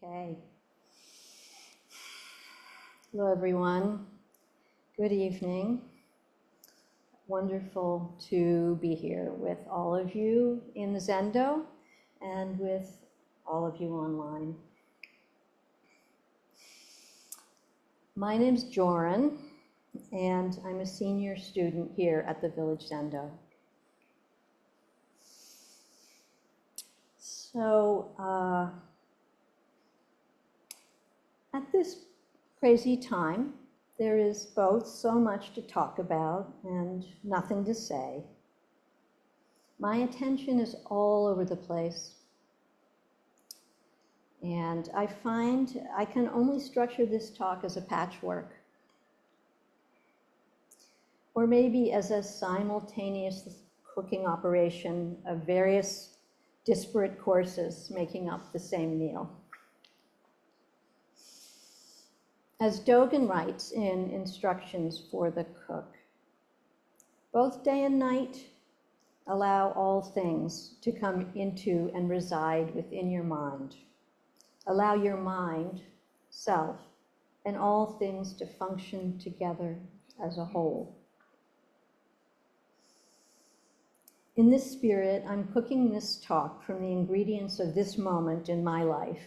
Okay. Hello, everyone. Good evening. Wonderful to be here with all of you in the Zendo and with all of you online. My name's Joren, and I'm a senior student here at the Village Zendo. So, at this crazy time, there is both so much to talk about and nothing to say. My attention is all over the place. And I find I can only structure this talk as a patchwork, or maybe as a simultaneous cooking operation of various disparate courses making up the same meal. As Dogen writes in Instructions for the Cook, both day and night allow all things to come into and reside within your mind. Allow your mind, self, and all things to function together as a whole. In this spirit, I'm cooking this talk from the ingredients of this moment in my life,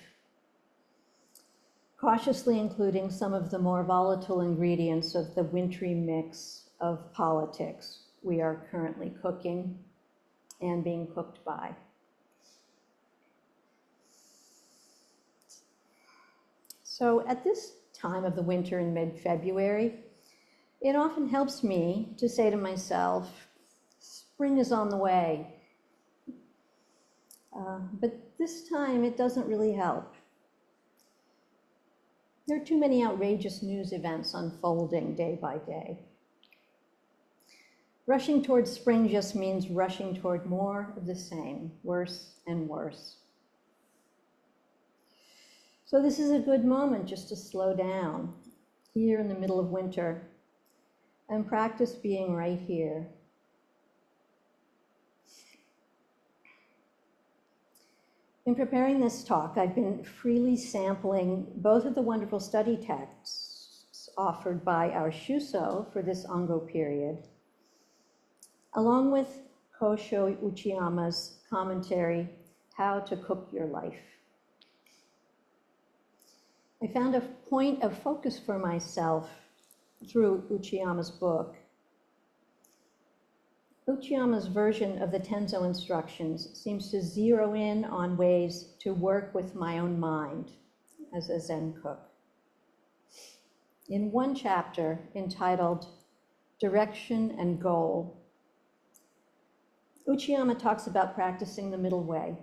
cautiously including some of the more volatile ingredients of the wintry mix of politics we are currently cooking and being cooked by. So at this time of the winter in mid-February, it often helps me to say to myself, spring is on the way. But this time it doesn't really help. There are too many outrageous news events unfolding day by day. Rushing towards spring just means rushing toward more of the same, worse and worse. So this is a good moment just to slow down here in the middle of winter and practice being right here. In preparing this talk, I've been freely sampling both of the wonderful study texts offered by our Shuso for this Ango period, along with Kosho Uchiyama's commentary, How to Cook Your Life. I found a point of focus for myself through Uchiyama's book. Uchiyama's version of the Tenzo instructions seems to zero in on ways to work with my own mind as a Zen cook. In one chapter entitled Direction and Goal, Uchiyama talks about practicing the middle way.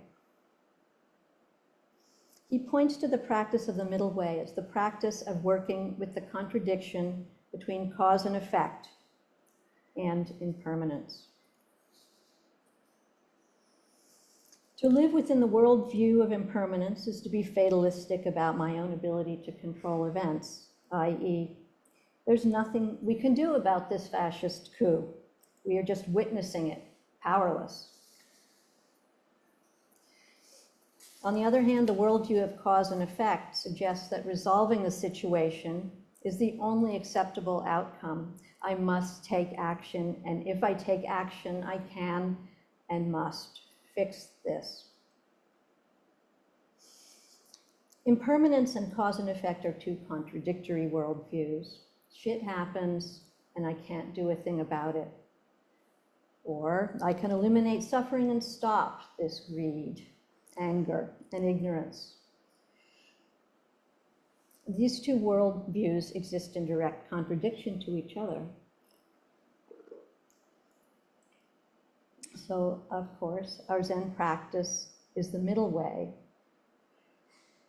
He points to the practice of the middle way as the practice of working with the contradiction between cause and effect and impermanence. To live within the worldview of impermanence is to be fatalistic about my own ability to control events, i.e., there's nothing we can do about this fascist coup. We are just witnessing it, powerless. On the other hand, the worldview of cause and effect suggests that resolving the situation is the only acceptable outcome. I must take action, and if I take action, I can and must fix this. Impermanence and cause and effect are two contradictory worldviews. Shit happens, and I can't do a thing about it. Or I can eliminate suffering and stop this greed, anger, and ignorance. These two worldviews exist in direct contradiction to each other. So, of course, our Zen practice is the middle way,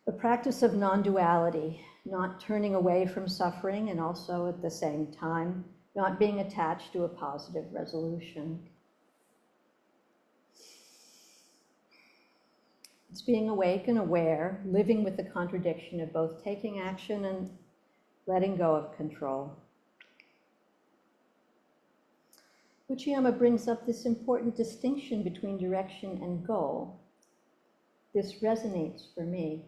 the practice of non-duality, not turning away from suffering and also at the same time not being attached to a positive resolution. It's being awake and aware, living with the contradiction of both taking action and letting go of control. Uchiyama brings up this important distinction between direction and goal. This resonates for me.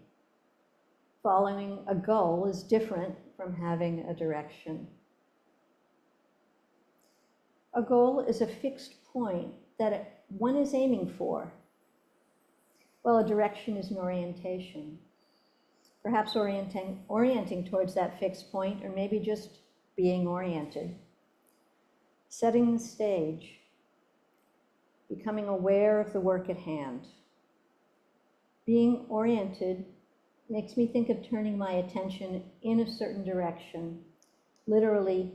Following a goal is different from having a direction. A goal is a fixed point that one is aiming for, while a direction is an orientation. Perhaps orienting towards that fixed point, or maybe just being oriented. Setting the stage, becoming aware of the work at hand. Being oriented makes me think of turning my attention in a certain direction, literally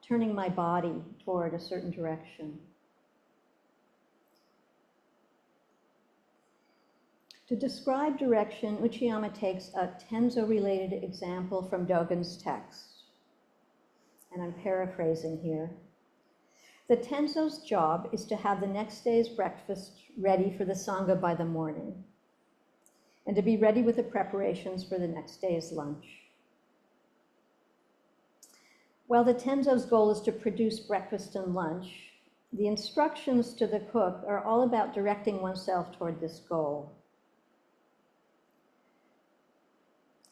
turning my body toward a certain direction. To describe direction, Uchiyama takes a Tenzo-related example from Dogen's text, and I'm paraphrasing here. The Tenzo's job is to have the next day's breakfast ready for the Sangha by the morning, and to be ready with the preparations for the next day's lunch. While the Tenzo's goal is to produce breakfast and lunch, the instructions to the cook are all about directing oneself toward this goal.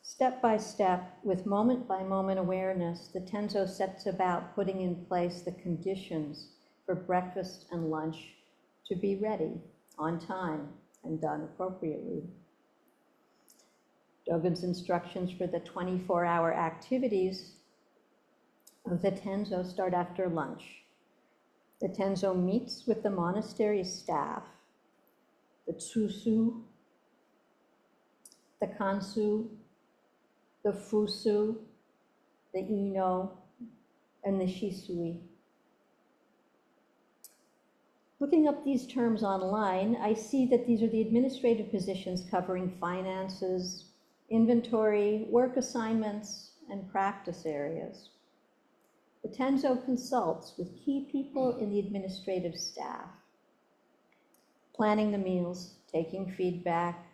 Step by step, with moment-by-moment awareness, the Tenzo sets about putting in place the conditions for breakfast and lunch to be ready, on time, and done appropriately. Dogen's instructions for the 24-hour activities of the Tenzo start after lunch. The Tenzo meets with the monastery staff, the Tsusu, the Kansu, the Fusu, the Ino, and the Shisui. Looking up these terms online, I see that these are the administrative positions covering finances, inventory, work assignments, and practice areas. The Tenzo consults with key people in the administrative staff, planning the meals, taking feedback,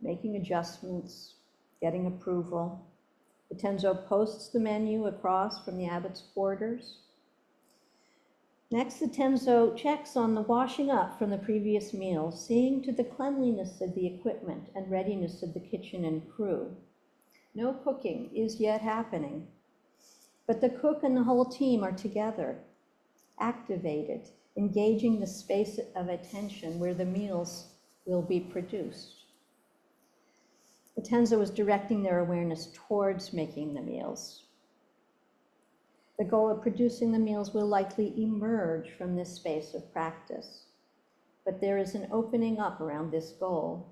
making adjustments, getting approval. The Tenzo posts the menu across from the abbot's quarters. Next, the Tenzo checks on the washing up from the previous meal, seeing to the cleanliness of the equipment and readiness of the kitchen and crew. No cooking is yet happening, but the cook and the whole team are together, activated, engaging the space of attention where the meals will be produced. The Tenzo is directing their awareness towards making the meals. The goal of producing the meals will likely emerge from this space of practice, but there is an opening up around this goal.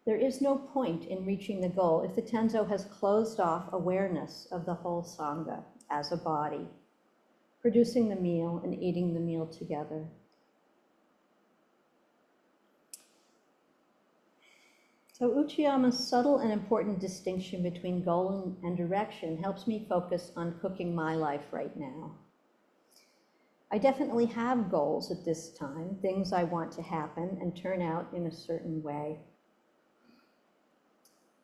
There is no point in reaching the goal if the Tenzo has closed off awareness of the whole Sangha as a body, producing the meal and eating the meal together. So Uchiyama's subtle and important distinction between goal and direction helps me focus on cooking my life right now. I definitely have goals at this time, things I want to happen and turn out in a certain way.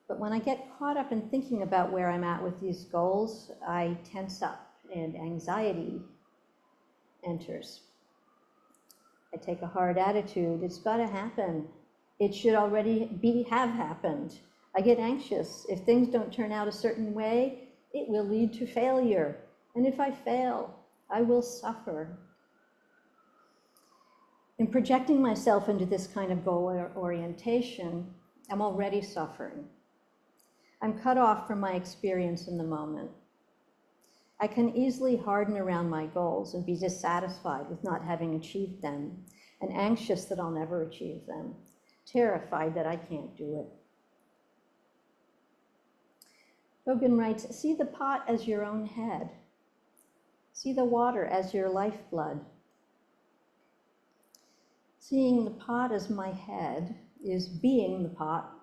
But when I get caught up in thinking about where I'm at with these goals, I tense up and anxiety enters. I take a hard attitude. It's got to happen. It should already have happened. I get anxious. If things don't turn out a certain way, it will lead to failure. And if I fail, I will suffer. In projecting myself into this kind of goal orientation, I'm already suffering. I'm cut off from my experience in the moment. I can easily harden around my goals and be dissatisfied with not having achieved them, and anxious that I'll never achieve them, terrified that I can't do it. Dogen writes, see the pot as your own head. See the water as your lifeblood. Seeing the pot as my head is being the pot.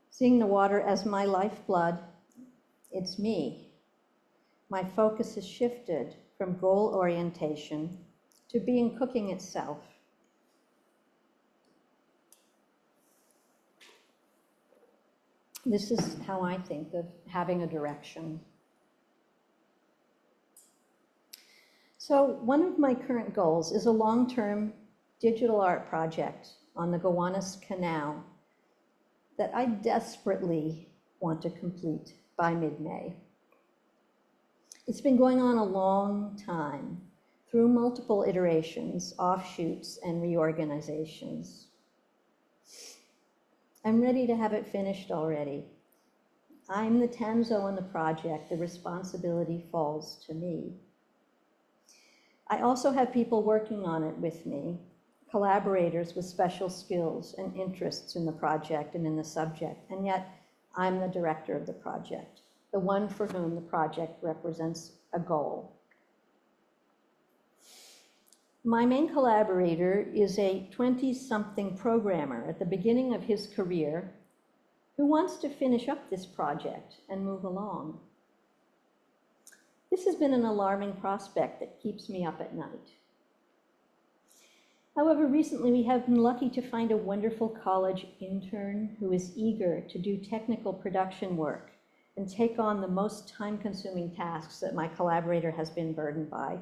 Seeing the water as my lifeblood, it's me. My focus is shifted from goal orientation to being cooking itself. This is how I think of having a direction. So one of my current goals is a long-term digital art project on the Gowanus Canal that I desperately want to complete by mid-May. It's been going on a long time, through multiple iterations, offshoots, and reorganizations. I'm ready to have it finished already. I'm the Tanzo in the project. The responsibility falls to me. I also have people working on it with me, collaborators with special skills and interests in the project and in the subject, and yet I'm the director of the project, the one for whom the project represents a goal. My main collaborator is a 20-something programmer at the beginning of his career who wants to finish up this project and move along. This has been an alarming prospect that keeps me up at night. However, recently we have been lucky to find a wonderful college intern who is eager to do technical production work and take on the most time-consuming tasks that my collaborator has been burdened by.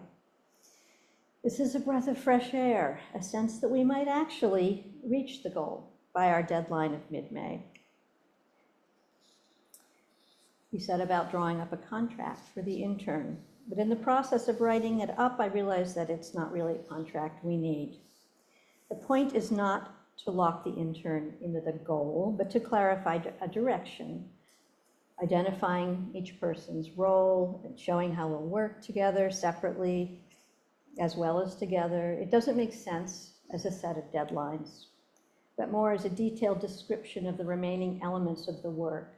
This is a breath of fresh air, a sense that we might actually reach the goal by our deadline of mid-May. We set about drawing up a contract for the intern, but in the process of writing it up, I realized that it's not really a contract we need. The point is not to lock the intern into the goal, but to clarify a direction, identifying each person's role and showing how we'll work together separately as well as together. It doesn't make sense as a set of deadlines, but more as a detailed description of the remaining elements of the work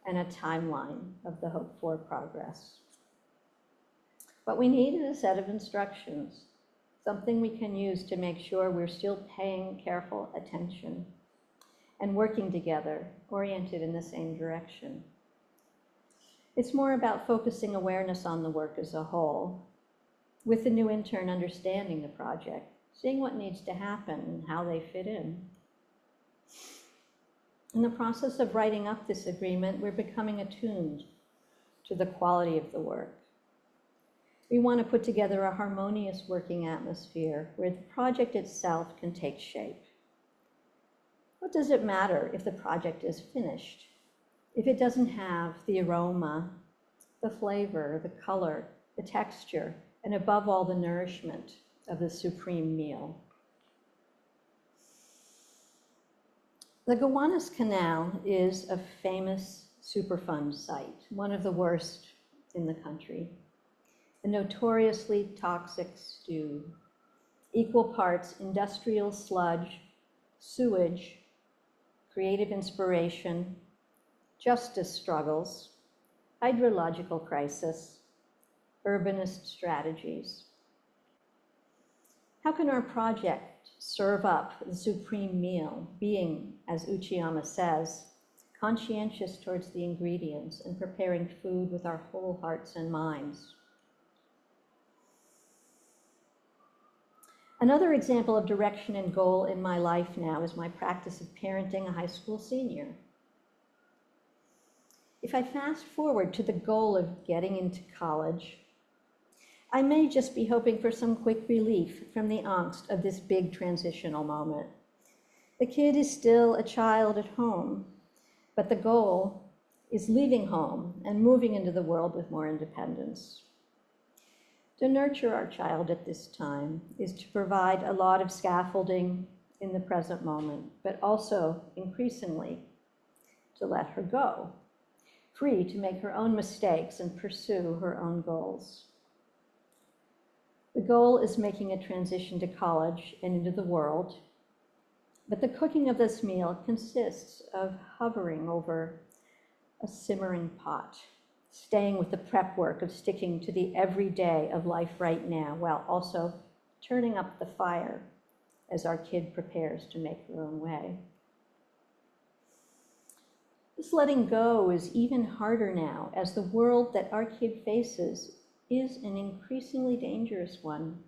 and a timeline of the hoped-for progress. What we need is a set of instructions, something we can use to make sure we're still paying careful attention and working together, oriented in the same direction. It's more about focusing awareness on the work as a whole, with the new intern understanding the project, seeing what needs to happen and how they fit in. In the process of writing up this agreement, we're becoming attuned to the quality of the work. We want to put together a harmonious working atmosphere where the project itself can take shape. What does it matter if the project is finished, if it doesn't have the aroma, the flavor, the color, the texture, and above all, the nourishment of the supreme meal? The Gowanus Canal is a famous Superfund site, one of the worst in the country. A notoriously toxic stew, equal parts industrial sludge, sewage, creative inspiration, justice struggles, hydrological crisis, urbanist strategies. How can our project serve up the supreme meal, being, as Uchiyama says, conscientious towards the ingredients and preparing food with our whole hearts and minds? Another example of direction and goal in my life now is my practice of parenting a high school senior. If I fast forward to the goal of getting into college, I may just be hoping for some quick relief from the angst of this big transitional moment. The kid is still a child at home, but the goal is leaving home and moving into the world with more independence. To nurture our child at this time is to provide a lot of scaffolding in the present moment, but also increasingly to let her go, free to make her own mistakes and pursue her own goals. The goal is making a transition to college and into the world, but the cooking of this meal consists of hovering over a simmering pot, staying with the prep work of sticking to the everyday of life right now, while also turning up the fire as our kid prepares to make her own way. This letting go is even harder now, as the world that our kid faces is an increasingly dangerous one.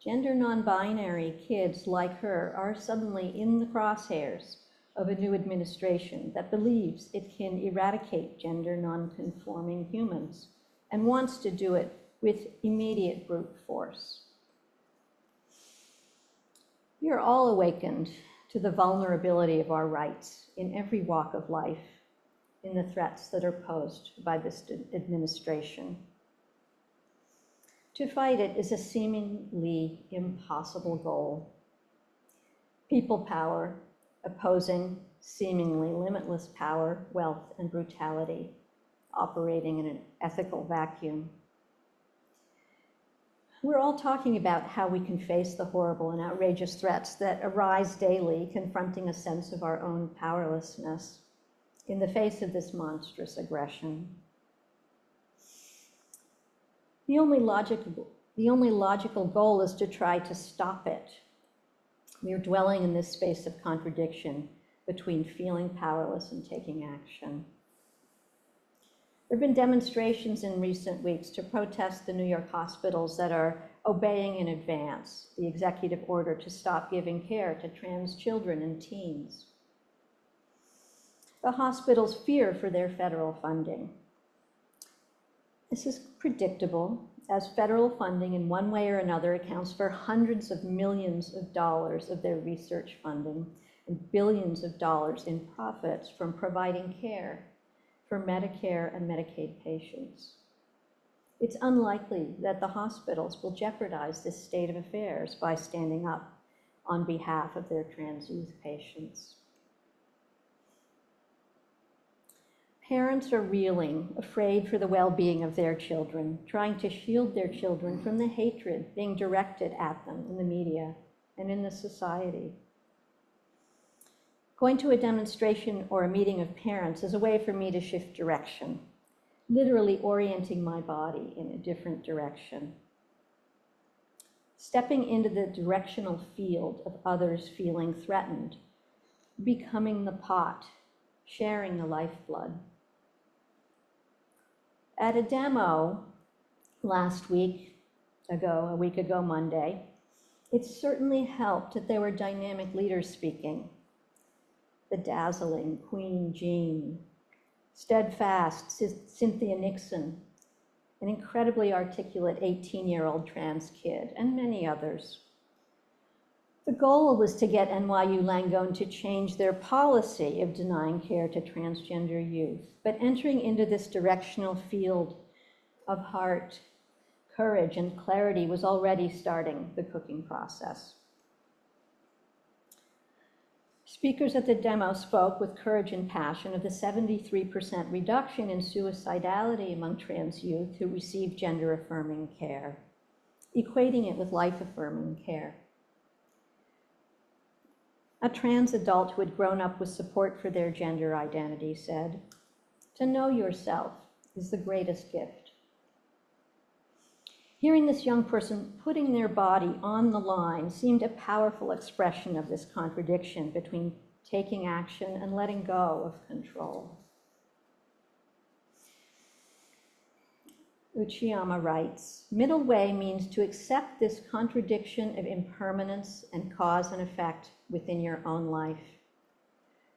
Gender non-binary kids like her are suddenly in the crosshairs of a new administration that believes it can eradicate gender non-conforming humans and wants to do it with immediate brute force. We are all awakened to the vulnerability of our rights in every walk of life, in the threats that are posed by this administration. To fight it is a seemingly impossible goal. People power opposing seemingly limitless power, wealth, and brutality, operating in an ethical vacuum. We're all talking about how we can face the horrible and outrageous threats that arise daily, confronting a sense of our own powerlessness in the face of this monstrous aggression. The only logical goal is to try to stop it. We are dwelling in this space of contradiction between feeling powerless and taking action. There have been demonstrations in recent weeks to protest the New York hospitals that are obeying in advance the executive order to stop giving care to trans children and teens. The hospitals fear for their federal funding. This is predictable, as federal funding in one way or another accounts for hundreds of millions of dollars of their research funding and billions of dollars in profits from providing care for Medicare and Medicaid patients. It's unlikely that the hospitals will jeopardize this state of affairs by standing up on behalf of their trans youth patients. Parents are reeling, afraid for the well-being of their children, trying to shield their children from the hatred being directed at them in the media and in the society. Going to a demonstration or a meeting of parents is a way for me to shift direction, literally orienting my body in a different direction. Stepping into the directional field of others feeling threatened, becoming the pot, sharing the lifeblood. At a demo a week ago Monday, it certainly helped that there were dynamic leaders speaking. The dazzling Queen Jean, steadfast Cynthia Nixon, an incredibly articulate 18-year-old trans kid, and many others. The goal was to get NYU Langone to change their policy of denying care to transgender youth, but entering into this directional field of heart, courage, and clarity was already starting the cooking process. Speakers at the demo spoke with courage and passion of the 73% reduction in suicidality among trans youth who receive gender-affirming care, equating it with life-affirming care. A trans adult who had grown up with support for their gender identity said, "To know yourself is the greatest gift." Hearing this young person putting their body on the line seemed a powerful expression of this contradiction between taking action and letting go of control. Uchiyama writes, "Middle way means to accept this contradiction of impermanence and cause and effect within your own life.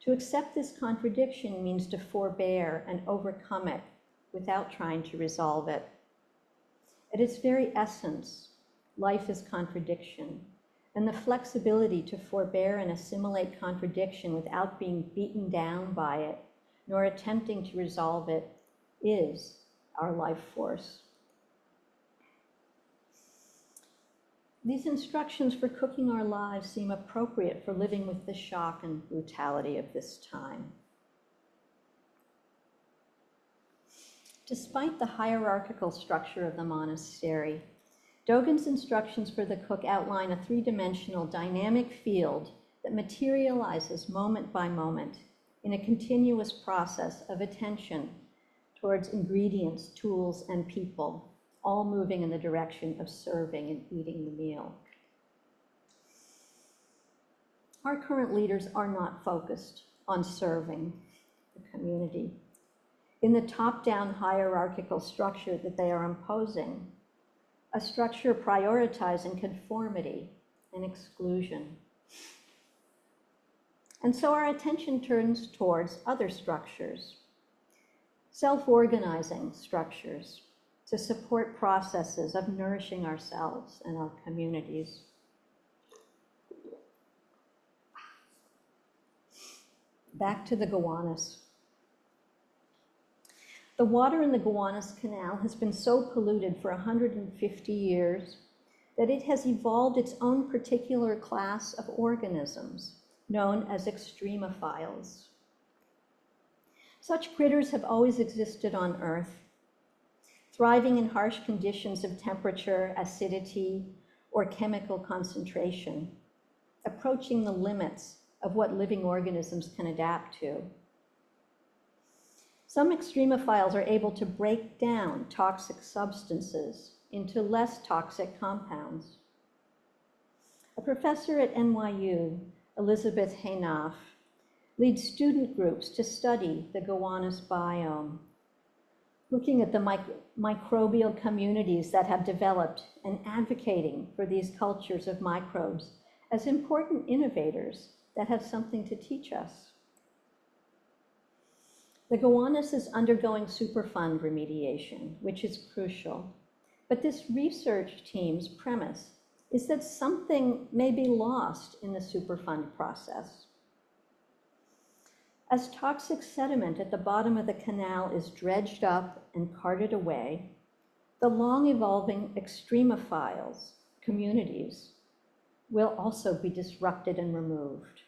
To accept this contradiction means to forbear and overcome it without trying to resolve it. At its very essence, life is contradiction, and the flexibility to forbear and assimilate contradiction without being beaten down by it, nor attempting to resolve it, is our life force." These instructions for cooking our lives seem appropriate for living with the shock and brutality of this time. Despite the hierarchical structure of the monastery, Dogen's instructions for the cook outline a three-dimensional dynamic field that materializes moment by moment in a continuous process of attention towards ingredients, tools, and people, all moving in the direction of serving and eating the meal. Our current leaders are not focused on serving the community. In the top-down hierarchical structure that they are imposing, a structure prioritizing conformity and exclusion. And so our attention turns towards other structures, self-organizing structures to support processes of nourishing ourselves and our communities. Back to the Gowanus. The water in the Gowanus Canal has been so polluted for 150 years that it has evolved its own particular class of organisms, known as extremophiles. Such critters have always existed on Earth, thriving in harsh conditions of temperature, acidity, or chemical concentration, approaching the limits of what living organisms can adapt to. Some extremophiles are able to break down toxic substances into less toxic compounds. A professor at NYU, Elizabeth Haynoff, leads student groups to study the Gowanus biome, looking at the microbial communities that have developed and advocating for these cultures of microbes as important innovators that have something to teach us. The Gowanus is undergoing Superfund remediation, which is crucial. But this research team's premise is that something may be lost in the Superfund process. As toxic sediment at the bottom of the canal is dredged up and carted away, the long-evolving extremophiles communities will also be disrupted and removed.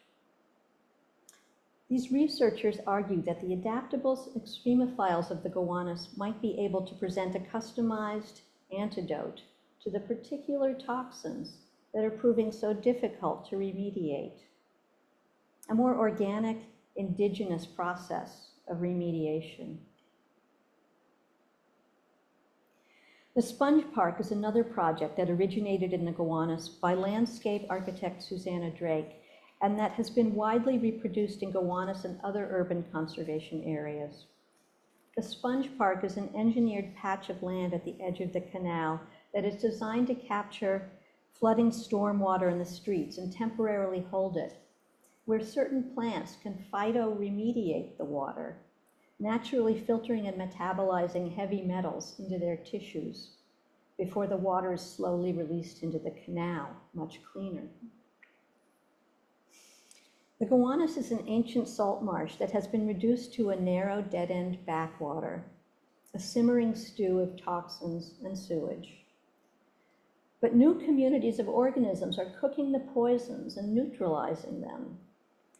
These researchers argue that the adaptable extremophiles of the Gowanus might be able to present a customized antidote to the particular toxins that are proving so difficult to remediate. A more organic, indigenous process of remediation. The Sponge Park is another project that originated in the Gowanus by landscape architect Susanna Drake, and that has been widely reproduced in Gowanus and other urban conservation areas. The Sponge Park is an engineered patch of land at the edge of the canal that is designed to capture flooding stormwater in the streets and temporarily hold it, where certain plants can phytoremediate the water, naturally filtering and metabolizing heavy metals into their tissues before the water is slowly released into the canal, much cleaner. The Gowanus is an ancient salt marsh that has been reduced to a narrow dead-end backwater, a simmering stew of toxins and sewage. But new communities of organisms are cooking the poisons and neutralizing them.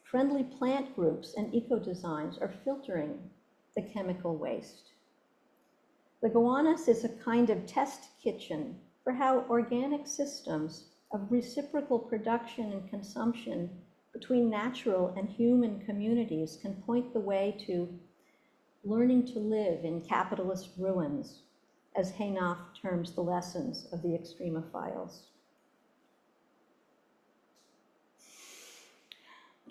Friendly plant groups and eco-designs are filtering the chemical waste. The Gowanus is a kind of test kitchen for how organic systems of reciprocal production and consumption between natural and human communities can point the way to learning to live in capitalist ruins, as Haynoff terms the lessons of the extremophiles.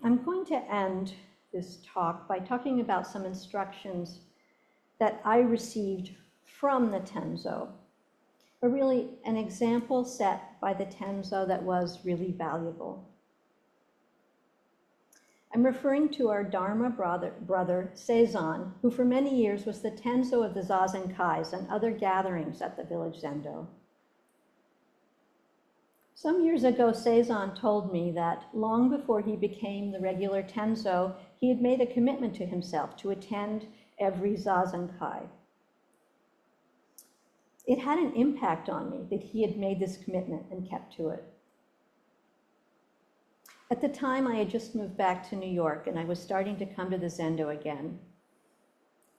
I'm going to end this talk by talking about some instructions that I received from the Tenzo, but really an example set by the Tenzo that was really valuable. I'm referring to our Dharma brother Seizan, who for many years was the Tenzo of the Zazen Kais and other gatherings at the Village Zendo. Some years ago, Seizan told me that long before he became the regular Tenzo, he had made a commitment to himself to attend every Zazen Kai. It had an impact on me that he had made this commitment and kept to it. At the time, I had just moved back to New York and I was starting to come to the Zendo again.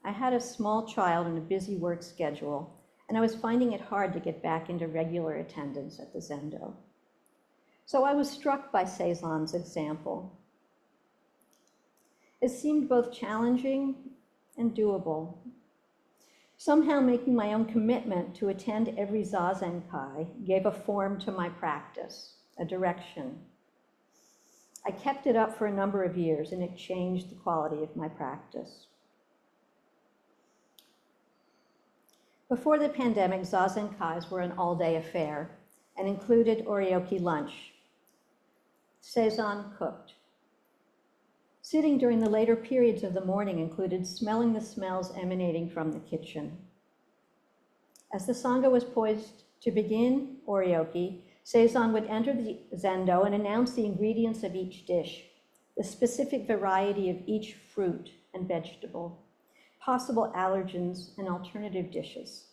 I had a small child and a busy work schedule, and I was finding it hard to get back into regular attendance at the Zendo. So I was struck by Seizan's example. It seemed both challenging and doable. Somehow making my own commitment to attend every Zazen Kai gave a form to my practice, a direction. I kept it up for a number of years, and it changed the quality of my practice. Before the pandemic, Zazen Kais were an all-day affair and included oryoki lunch. Seizan cooked. Sitting during the later periods of the morning included smelling the smells emanating from the kitchen. As the Sangha was poised to begin oryoki, Seizan would enter the Zendo and announce the ingredients of each dish, the specific variety of each fruit and vegetable, possible allergens and alternative dishes.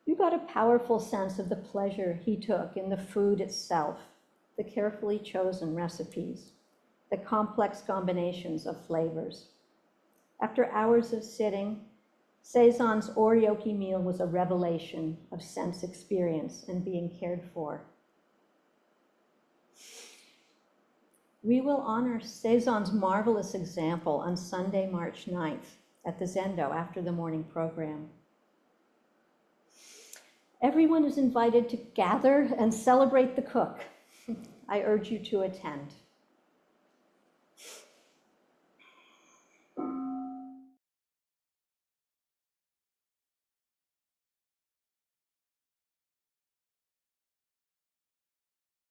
You got a powerful sense of the pleasure he took in the food itself, the carefully chosen recipes, the complex combinations of flavors. After hours of sitting, Seizan's oryoki meal was a revelation of sense experience and being cared for. We will honor Seizan's marvelous example on Sunday, March 9th at the Zendo after the morning program. Everyone is invited to gather and celebrate the cook. I urge you to attend.